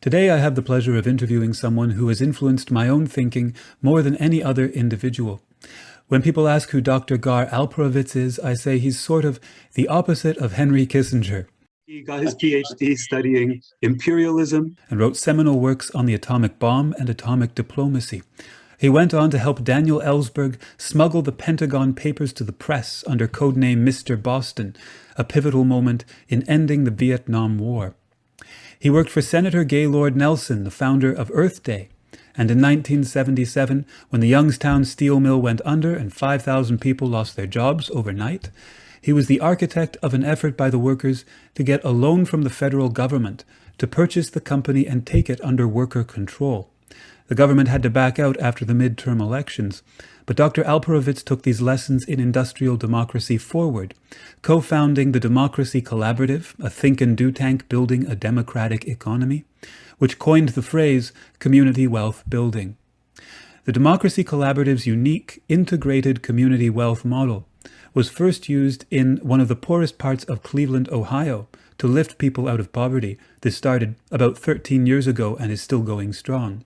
Today I have the pleasure of interviewing someone who has influenced my own thinking more than any other individual. When people ask who Dr. Gar Alperovitz is, I say he's sort of the opposite of Henry Kissinger. He got his PhD studying imperialism and wrote seminal works on the atomic bomb and atomic diplomacy. He went on to help Daniel Ellsberg smuggle the Pentagon Papers to the press under codename Mr. Boston, a pivotal moment in ending the Vietnam War. He worked for Senator Gaylord Nelson, the founder of Earth Day, and in 1977, when the Youngstown steel mill went under and 5,000 people lost their jobs overnight, he was the architect of an effort by the workers to get a loan from the federal government to purchase the company and take it under worker control. The government had to back out after the midterm elections, but Dr. Alperovitz took these lessons in industrial democracy forward, co-founding the Democracy Collaborative, a think and do tank building a democratic economy, which coined the phrase community wealth building. The Democracy Collaborative's unique integrated community wealth model was first used in one of the poorest parts of Cleveland, Ohio, to lift people out of poverty. This started about 13 years ago and is still going strong.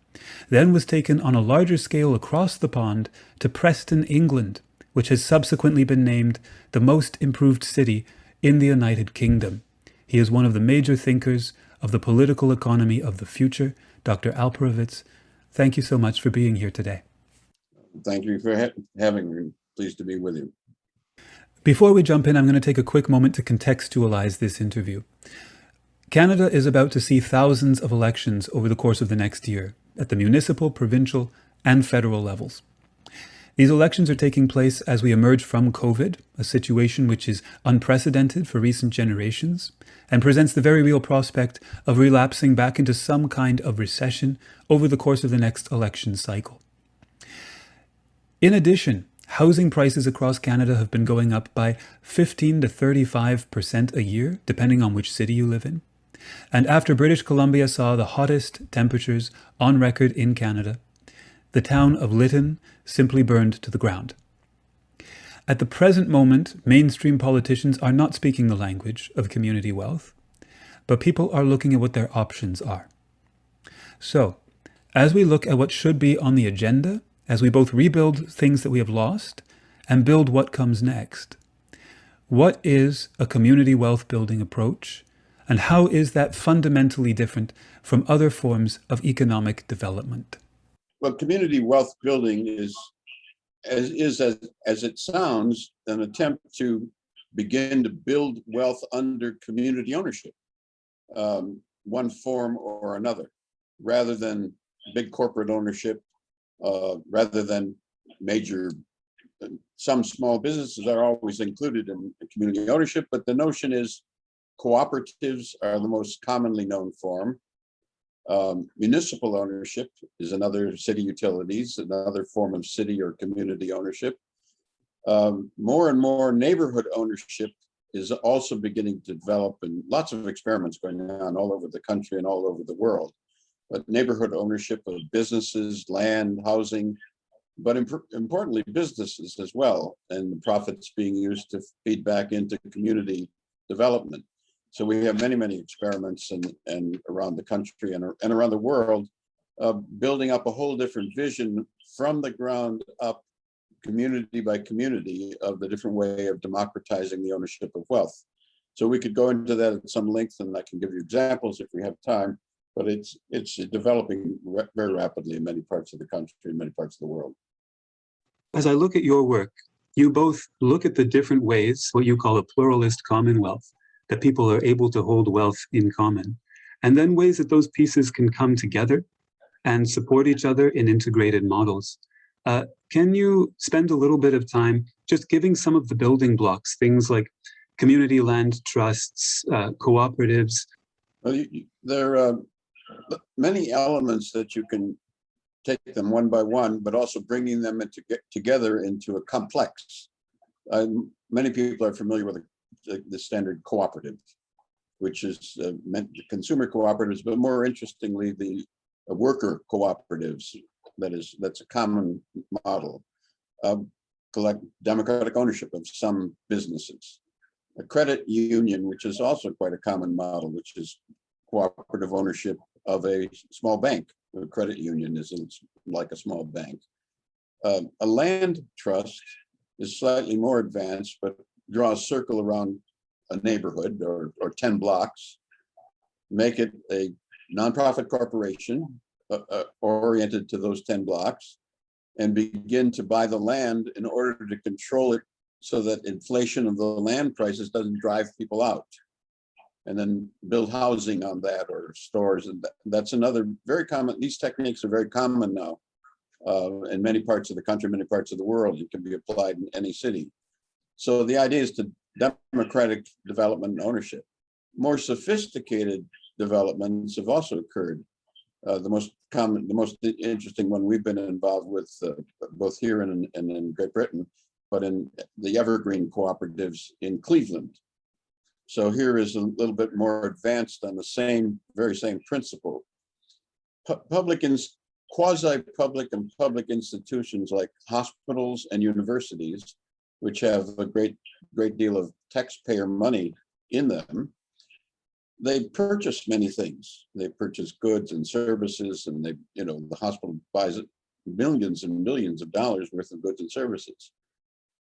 Then was taken on a larger scale across the pond to Preston, England, which has subsequently been named the most improved city in the United Kingdom. He is one of the major thinkers of the political economy of the future. Dr. Alperovitz, thank you so much for being here today. Thank you for having me. Pleased to be with you. Before we jump in, I'm going to take a quick moment to contextualize this interview. Canada is about to see thousands of elections over the course of the next year at the municipal, provincial, and federal levels. These elections are taking place as we emerge from COVID, a situation which is unprecedented for recent generations and presents the very real prospect of relapsing back into some kind of recession over the course of the next election cycle. In addition, housing prices across Canada have been going up by 15 to 35% a year, depending on which city you live in. And after British Columbia saw the hottest temperatures on record in Canada, the town of Lytton simply burned to the ground. At the present moment, mainstream politicians are not speaking the language of community wealth, but people are looking at what their options are. So, as we look at what should be on the agenda, as we both rebuild things that we have lost and build what comes next, what is a community wealth building approach, and how is that fundamentally different from other forms of economic development? Well, community wealth building is as it sounds, an attempt to begin to build wealth under community ownership, one form or another, rather than big corporate ownership, rather than major. Some small businesses are always included in community ownership, but the notion is cooperatives are the most commonly known form. Municipal ownership is another, city utilities, another form of city or community ownership. More and more neighborhood ownership is also beginning to develop, and lots of experiments going on all over the country and all over the world. But neighborhood ownership of businesses, land, housing, but importantly, businesses as well, and the profits being used to feed back into community development. So we have many, many experiments and around the country and around the world, building up a whole different vision from the ground up, community by community, of the different way of democratizing the ownership of wealth. So we could go into that at some length, and I can give you examples if we have time, but it's developing very rapidly in many parts of the country, in many parts of the world. As I look at your work, you both look at the different ways, what you call a pluralist commonwealth, that people are able to hold wealth in common, and then ways that those pieces can come together and support each other in integrated models. Can you spend a little bit of time just giving some of the building blocks, things like community land trusts, cooperatives? Well, there are many elements that you can take them one by one, but also bringing them together into a complex. Many people are familiar with the standard cooperative, which is meant consumer cooperatives, but more interestingly, the worker cooperatives. That's a common model. Collect democratic ownership of some businesses. A credit union, which is also quite a common model, which is cooperative ownership of a small bank. A credit union is like a small bank. A land trust is slightly more advanced, but draw a circle around a neighborhood or 10 blocks, make it a nonprofit corporation oriented to those 10 blocks, and begin to buy the land in order to control it so that inflation of the land prices doesn't drive people out. And then build housing on that, or stores. And that's another very common, these techniques are very common now in many parts of the country, many parts of the world. It can be applied in any city. So the idea is to democratic development and ownership. More sophisticated developments have also occurred. The most interesting one we've been involved with both here and in Great Britain, but in the evergreen cooperatives in Cleveland. So here is a little bit more advanced on the very same principle. Quasi-public and public institutions like hospitals and universities, which have a great deal of taxpayer money in them, they purchase many things. They purchase goods and services, and the hospital buys millions and millions of dollars worth of goods and services.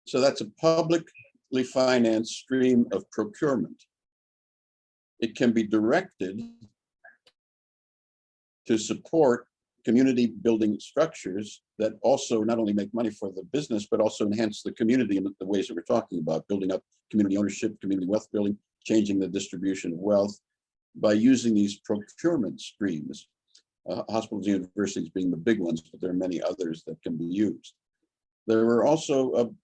So that's a publicly financed stream of procurement. It can be directed to support community building structures that also not only make money for the business, but also enhance the community in the ways that we're talking about, building up community ownership, community wealth building, changing the distribution of wealth by using these procurement streams. Hospitals and universities being the big ones, but there are many others that can be used. There were also,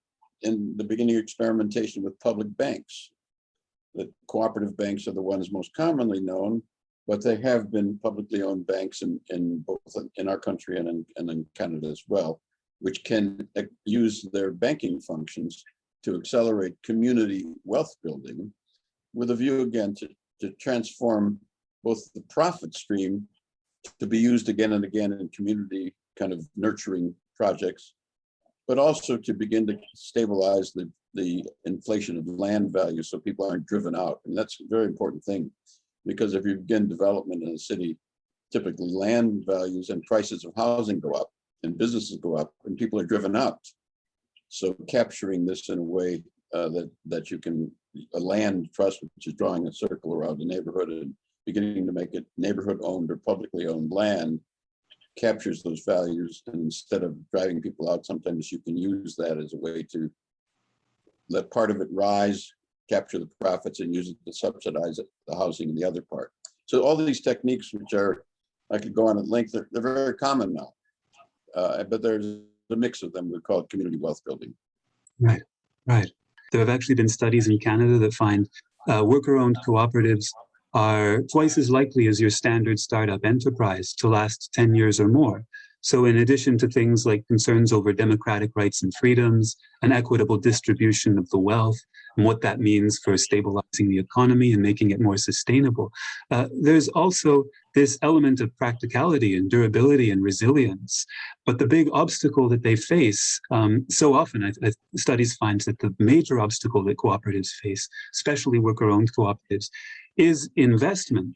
in the beginning, experimentation with public banks. The cooperative banks are the ones most commonly known, but they have been publicly owned banks in both in our country and in Canada as well, which can use their banking functions to accelerate community wealth building, with a view again to transform both the profit stream to be used again and again in community kind of nurturing projects, but also to begin to stabilize the inflation of land value so people aren't driven out. And that's a very important thing, because if you begin development in a city, typically land values and prices of housing go up and businesses go up and people are driven out. So capturing this in a way that you can, a land trust, which is drawing a circle around the neighborhood and beginning to make it neighborhood owned or publicly owned land, captures those values. And instead of driving people out, sometimes you can use that as a way to let part of it rise, capture the profits, and use it to subsidize the housing in the other part. So all these techniques, which are, I could go on at length, they're very common now, but there's a mix of them. We call it community wealth building. Right, right. There have actually been studies in Canada that find worker-owned cooperatives are twice as likely as your standard startup enterprise to last 10 years or more. So in addition to things like concerns over democratic rights and freedoms, an equitable distribution of the wealth, and what that means for stabilizing the economy and making it more sustainable, there's also this element of practicality and durability and resilience. But the big obstacle that they face, so often, studies find that the major obstacle that cooperatives face, especially worker-owned cooperatives, is investment.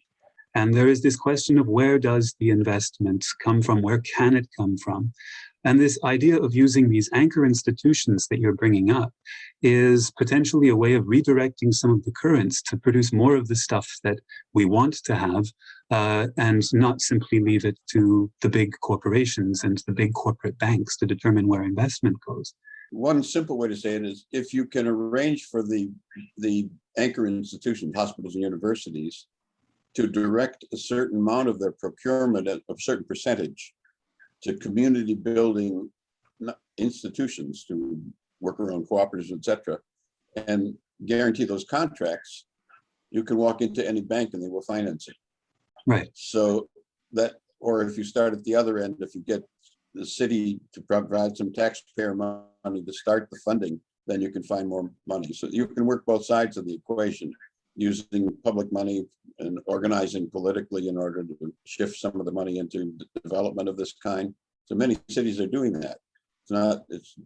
And there is this question of where does the investment come from? Where can it come from? And this idea of using these anchor institutions that you're bringing up is potentially a way of redirecting some of the currents to produce more of the stuff that we want to have, and not simply leave it to the big corporations and the big corporate banks to determine where investment goes. One simple way to say it is, if you can arrange for the anchor institutions, hospitals and universities, to direct a certain amount of their procurement, a certain percentage, to community building institutions, to worker-owned cooperatives, et cetera, and guarantee those contracts, you can walk into any bank and they will finance it. Right. So that, or if you start at the other end, if you get the city to provide some taxpayer money to start the funding, then you can find more money. So you can work both sides of the equation, using public money and organizing politically in order to shift some of the money into development of this kind. So many cities are doing that.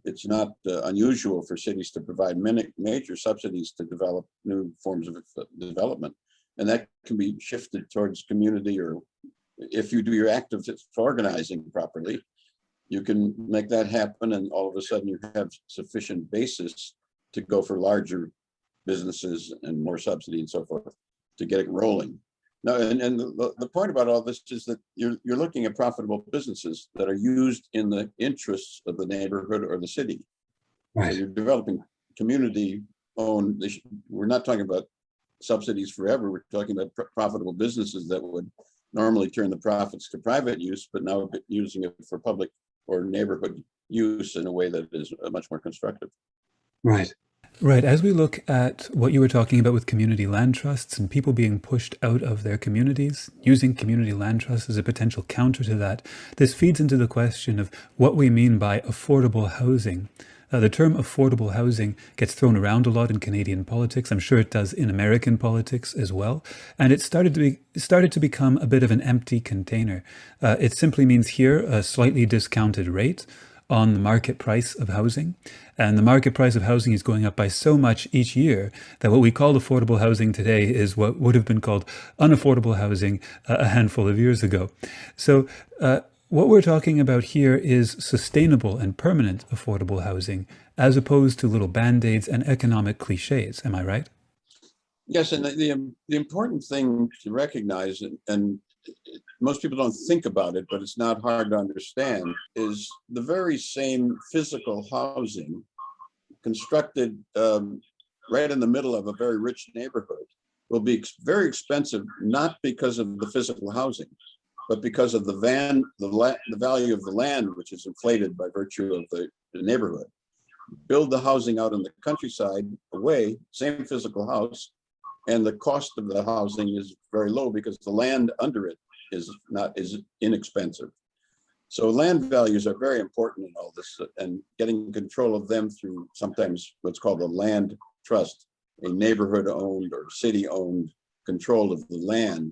It's not unusual for cities to provide major subsidies to develop new forms of development, and that can be shifted towards community or if you do your active organizing properly, you can make that happen, and all of a sudden you have sufficient basis to go for larger businesses and more subsidy and so forth to get it rolling. Now, and the point about all this is that you're looking at profitable businesses that are used in the interests of the neighborhood or the city. Right. So you're developing community-owned. We're not talking about subsidies forever. We're talking about profitable businesses that would normally turn the profits to private use, but now using it for public or neighborhood use in a way that is much more constructive. Right. Right. As we look at what you were talking about with community land trusts and people being pushed out of their communities, using community land trusts as a potential counter to that, this feeds into the question of what we mean by affordable housing. The term affordable housing gets thrown around a lot in Canadian politics. I'm sure it does in American politics as well. And it started to become a bit of an empty container. It simply means here a slightly discounted rate on the market price of housing. And the market price of housing is going up by so much each year that what we call affordable housing today is what would have been called unaffordable housing a handful of years ago. So what we're talking about here is sustainable and permanent affordable housing, as opposed to little band-aids and economic cliches. Am I right? Yes, and the important thing to recognize, and most people don't think about it, but it's not hard to understand, is the very same physical housing constructed right in the middle of a very rich neighborhood will be very expensive, not because of the physical housing, but because of the value of the land, which is inflated by virtue of the neighborhood. Build the housing out in the countryside away, same physical house, and the cost of the housing is very low because the land under it is inexpensive. So land values are very important in all this, and getting control of them through sometimes what's called a land trust, a neighborhood-owned or city-owned control of the land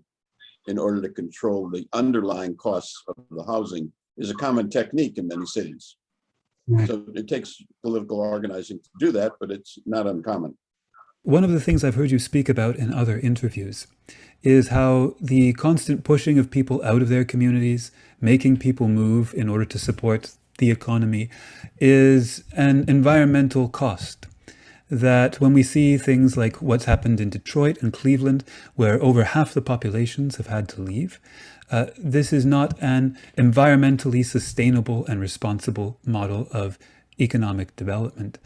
in order to control the underlying costs of the housing, is a common technique in many cities. Right. So it takes political organizing to do that, but it's not uncommon. One of the things I've heard you speak about in other interviews is how the constant pushing of people out of their communities, making people move in order to support the economy, is an environmental cost. That when we see things like what's happened in Detroit and Cleveland, where over half the populations have had to leave, this is not an environmentally sustainable and responsible model of economic development.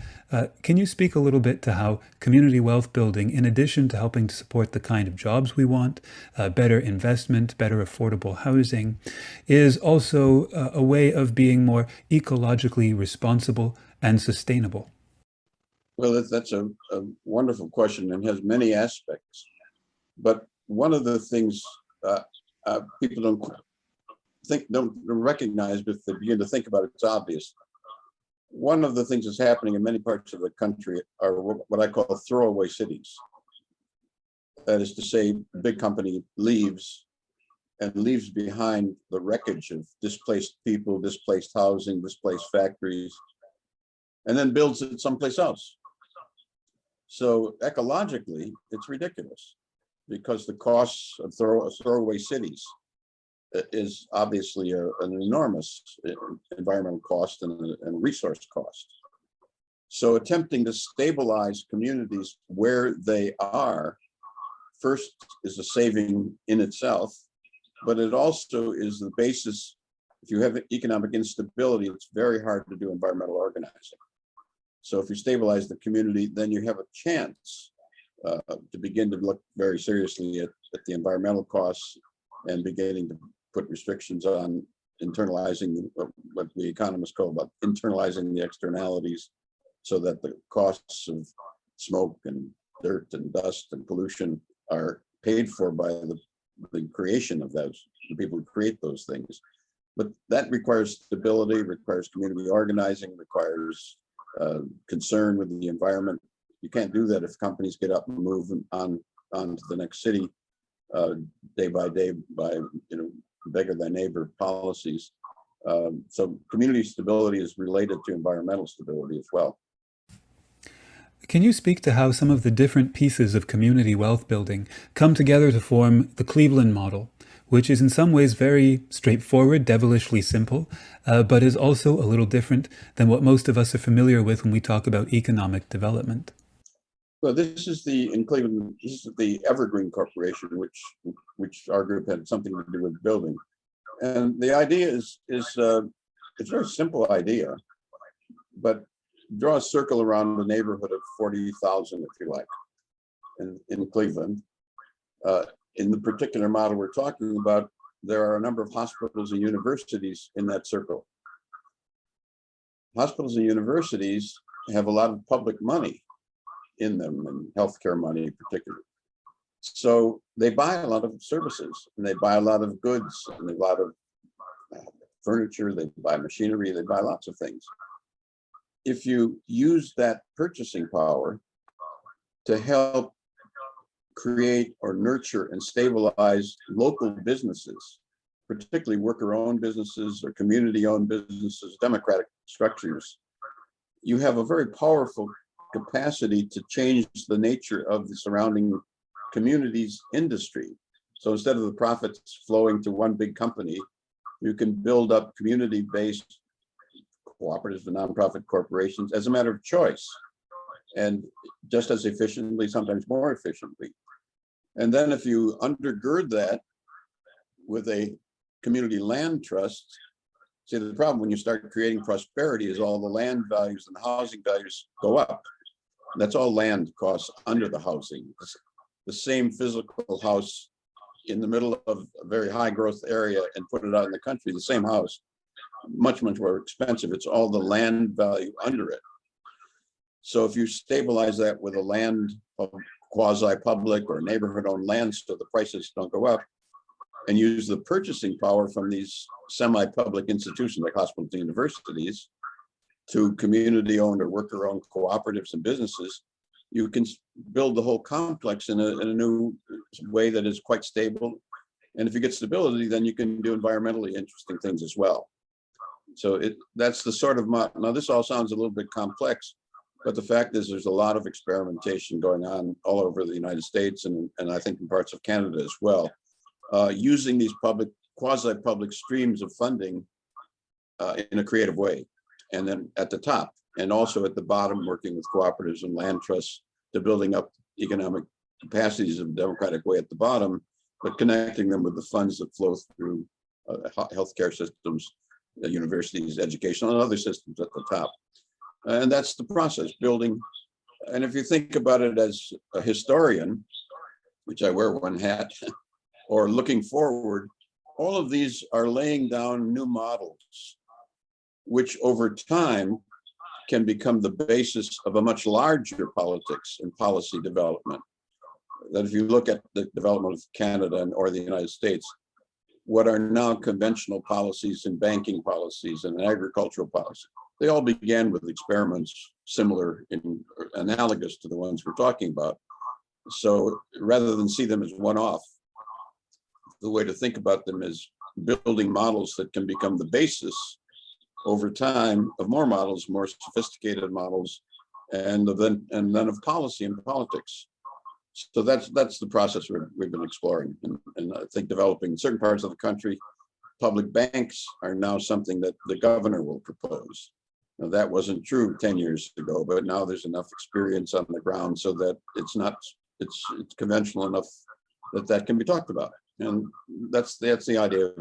Can you speak a little bit to how community wealth building, in addition to helping to support the kind of jobs we want, better investment, better affordable housing, is also a way of being more ecologically responsible and sustainable? Well, that's a wonderful question and has many aspects. But one of the things people don't recognize, but if they begin to think about it, it's obvious. One of the things that's happening in many parts of the country are what I call throwaway cities. That is to say, a big company leaves behind the wreckage of displaced people, displaced housing, displaced factories, and then builds it someplace else. So ecologically, it's ridiculous because the costs of throwaway cities is obviously an enormous environmental cost and resource cost. So attempting to stabilize communities where they are, first is a saving in itself, but it also is the basis. If you have economic instability, it's very hard to do environmental organizing. So if you stabilize the community, then you have a chance to begin to look very seriously at the environmental costs and beginning to put restrictions on internalizing what the economists call about internalizing the externalities, so that the costs of smoke and dirt and dust and pollution are paid for by the creation of those, the people who create those things. But that requires stability, requires community organizing, requires concern with the environment. You can't do that if companies get up and move on to the next city day by day by beggar thy neighbor policies. So community stability is related to environmental stability as well. Can you speak to how some of the different pieces of community wealth building come together to form the Cleveland model, which is in some ways very straightforward, devilishly simple, but is also a little different than what most of us are familiar with when we talk about economic development. Well, this is in Cleveland, this is the Evergreen Corporation, which our group had something to do with building. And the idea is it's a very simple idea, but draw a circle around a neighborhood of 40,000, if you like, in Cleveland. In the particular model we're talking about, there are a number of hospitals and universities in that circle. Hospitals and universities have a lot of public money in them, and healthcare money in particular. So they buy a lot of services, and they buy a lot of goods, and a lot of furniture, they buy machinery, they buy lots of things. If you use that purchasing power to help create or nurture and stabilize local businesses, particularly worker-owned businesses or community-owned businesses, democratic structures, you have a very powerful capacity to change the nature of the surrounding community's industry. So instead of the profits flowing to one big company, you can build up community-based cooperatives and nonprofit corporations as a matter of choice, and just as efficiently, sometimes more efficiently. And then if you undergird that with a community land trust, see, the problem when you start creating prosperity is all the land values and the housing values go up. That's all land costs under the housing. The same physical house in the middle of a very high growth area and put it out in the country, the same house, much, much more expensive. It's all the land value under it. So if you stabilize that with a land of quasi-public or neighborhood-owned land so the prices don't go up, and use the purchasing power from these semi-public institutions like hospitals and universities to community-owned or worker-owned cooperatives and businesses, you can build the whole complex in a new way that is quite stable. And if you get stability, then you can do environmentally interesting things as well. So that's the sort of model. Now, this all sounds a little bit complex, but the fact is there's a lot of experimentation going on all over the United States and I think in parts of Canada as well, using these quasi-public streams of funding in a creative way. And then at the top, and also at the bottom, working with cooperatives and land trusts to building up economic capacities in a democratic way at the bottom, but connecting them with the funds that flow through healthcare systems, universities, education, and other systems at the top. And that's the process, building. And if you think about it as a historian, which I wear one hat, or looking forward, all of these are laying down new models, which over time can become the basis of a much larger politics and policy development. That if you look at the development of Canada or the United States, what are now conventional policies and banking policies and agricultural policy, they all began with experiments similar and analogous to the ones we're talking about. So rather than see them as one-off, the way to think about them is building models that can become the basis over time of more models, more sophisticated models, and then of policy and politics. So that's the process we've been exploring, and I think developing in certain parts of the country. Public banks are now something that the governor will propose. Now, that wasn't true 10 years ago, but now there's enough experience on the ground so that it's conventional enough that can be talked about. And that's the idea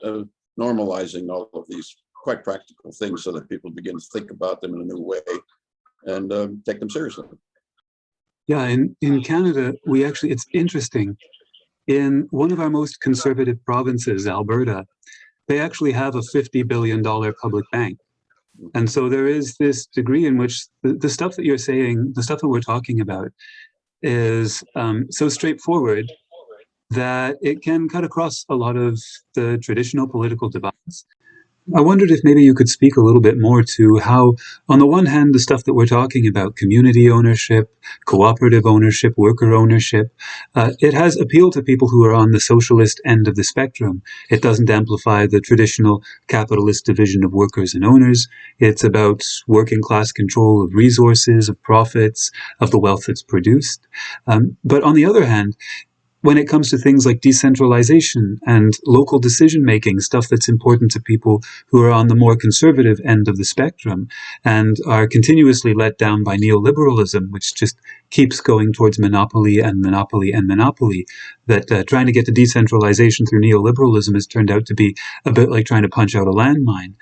of normalizing all of these quite practical things so that people begin to think about them in a new way and take them seriously. Yeah, in Canada, it's interesting. In one of our most conservative provinces, Alberta, they actually have a $50 billion public bank. And so there is this degree in which the stuff that you're saying, the stuff that we're talking about is so straightforward that it can cut across a lot of the traditional political divides. I wondered if maybe you could speak a little bit more to how, on the one hand, the stuff that we're talking about, community ownership, cooperative ownership, worker ownership, it has appealed to people who are on the socialist end of the spectrum. It doesn't amplify the traditional capitalist division of workers and owners. It's about working class control of resources, of profits, of the wealth that's produced. But on the other hand, when it comes to things like decentralization and local decision-making, stuff that's important to people who are on the more conservative end of the spectrum and are continuously let down by neoliberalism, which just keeps going towards monopoly and monopoly and monopoly, that trying to get to decentralization through neoliberalism has turned out to be a bit like trying to punch out a landmine.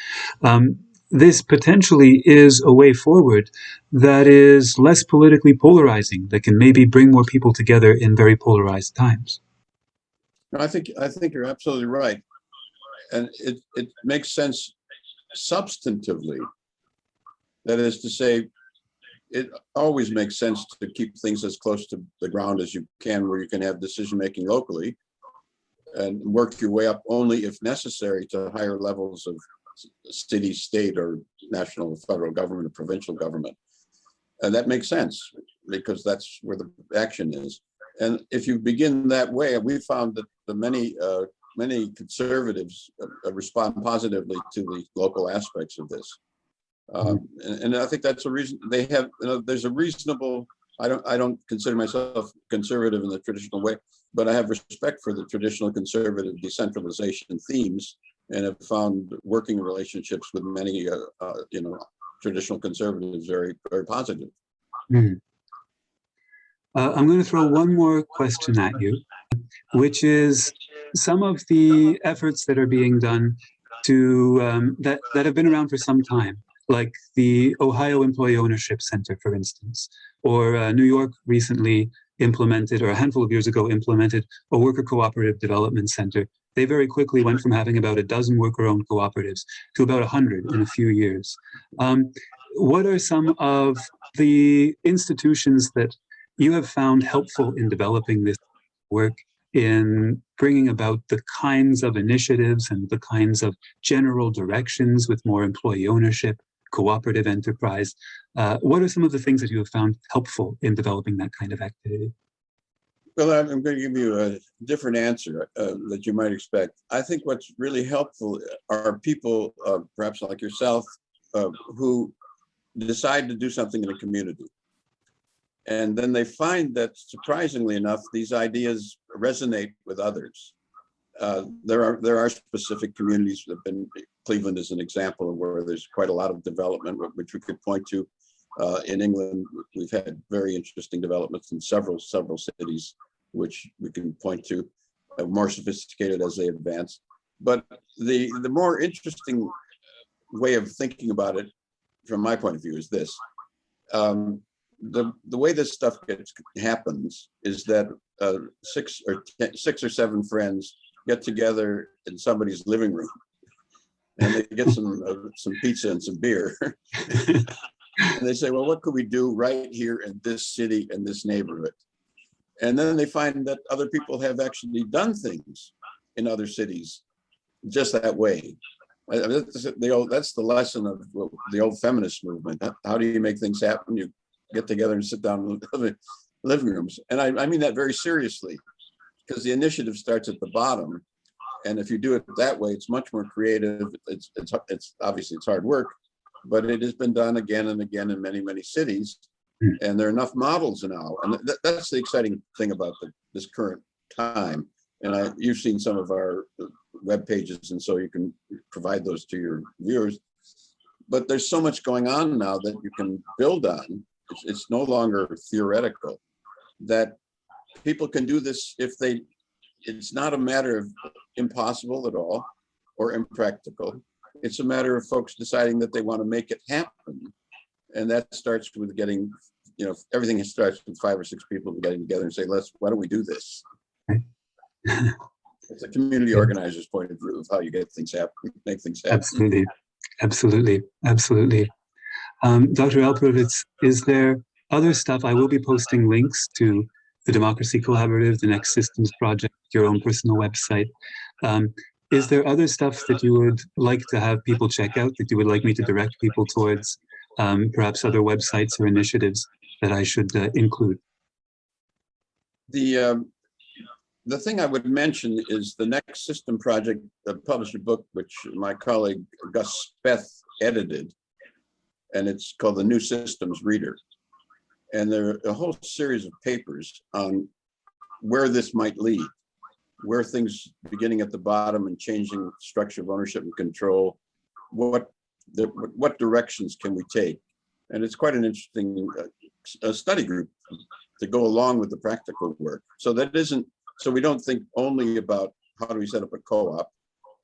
This potentially is a way forward that is less politically polarizing, that can maybe bring more people together in very polarized times. No, I think you're absolutely right, and it makes sense substantively. That is to say, it always makes sense to keep things as close to the ground as you can, where you can have decision making locally, and work your way up only if necessary to higher levels of city, state, or national, federal government, or provincial government. And that makes sense because that's where the action is. And if you begin that way, we found that the many conservatives respond positively to the local aspects of this. And I think that's a reason they have, there's a reasonable, I don't consider myself conservative in the traditional way, but I have respect for the traditional conservative decentralization themes, and have found working relationships with many, traditional conservatives very, very positive. Mm. I'm going to throw one more question at you, which is some of the efforts that are being done to that have been around for some time, like the Ohio Employee Ownership Center, for instance, or New York recently implemented, or a handful of years ago implemented, a worker cooperative development center. They very quickly went from having about a dozen worker-owned cooperatives to about 100 in a few years. What are some of the institutions that you have found helpful in developing this work, in bringing about the kinds of initiatives and the kinds of general directions with more employee ownership, cooperative enterprise? What are some of the things that you have found helpful in developing that kind of activity? Well, I'm going to give you a different answer that you might expect. I think what's really helpful are people, perhaps like yourself, who decide to do something in a community. And then they find that, surprisingly enough, these ideas resonate with others. There are specific communities that have been, Cleveland is an example of where there's quite a lot of development, which we could point to. In England, we've had very interesting developments in several cities, which we can point to, more sophisticated as they advance. But the more interesting way of thinking about it, from my point of view, is this. The way this stuff happens is that 6 or 7 friends get together in somebody's living room, and they get some pizza and some beer. And they say, well, what could we do right here in this city, in this neighborhood? And then they find that other people have actually done things in other cities just that way. That's the lesson of the old feminist movement. How do you make things happen? You get together and sit down in the living rooms. And I mean that very seriously, because the initiative starts at the bottom. And if you do it that way, it's much more creative. It's obviously it's hard work, but it has been done again and again in many, many cities. And there are enough models now. And that's the exciting thing about this current time. And you've seen some of our web pages, and so you can provide those to your viewers. But there's so much going on now that you can build on. It's no longer theoretical, that people can do this it's not a matter of impossible at all or impractical. It's a matter of folks deciding that they want to make it happen. And that starts with getting, everything starts with 5 or 6 people getting together and say, why don't we do this? It's a community organizer's point of view of how you get things happen, make things happen. Absolutely. Dr. Alperovitz, is there other stuff? I will be posting links to the Democracy Collaborative, the Next Systems Project, your own personal website. Is there other stuff that you would like to have people check out, that you would like me to direct people towards, perhaps other websites or initiatives that I should include? The thing I would mention is the Next System Project published a book which my colleague Gus Speth edited, and it's called The New Systems Reader. And there are a whole series of papers on where this might lead, where things beginning at the bottom and changing structure of ownership and control, what directions can we take? And it's quite an interesting study group to go along with the practical work. So we don't think only about how do we set up a co-op,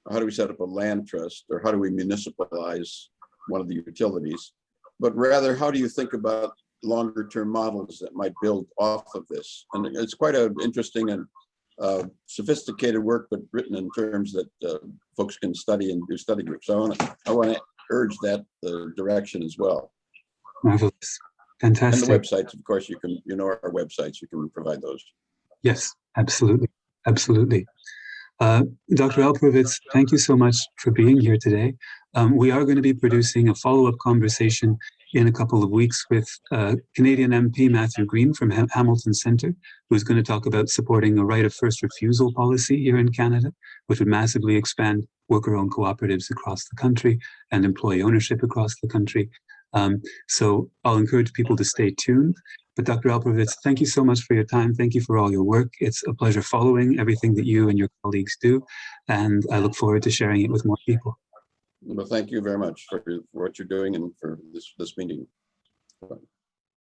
or how do we set up a land trust, or how do we municipalize one of the utilities, but rather how do you think about longer term models that might build off of this? And it's quite an interesting and sophisticated work, but written in terms that folks can study and do study groups. So I want to urge that direction as well. Marvelous. Fantastic. And the websites, of course, our websites, you can provide those. Yes, absolutely. Absolutely. Dr. Alperovitz, thank you so much for being here today. We are going to be producing a follow-up conversation in a couple of weeks with Canadian MP Matthew Green from Hamilton Centre, who's going to talk about supporting a right of first refusal policy here in Canada, which would massively expand worker-owned cooperatives across the country and employee ownership across the country. So I'll encourage people to stay tuned. But Dr. Alperovitz, thank you so much for your time. Thank you for all your work. It's a pleasure following everything that you and your colleagues do. And I look forward to sharing it with more people. Well, thank you very much for what you're doing and for this meeting.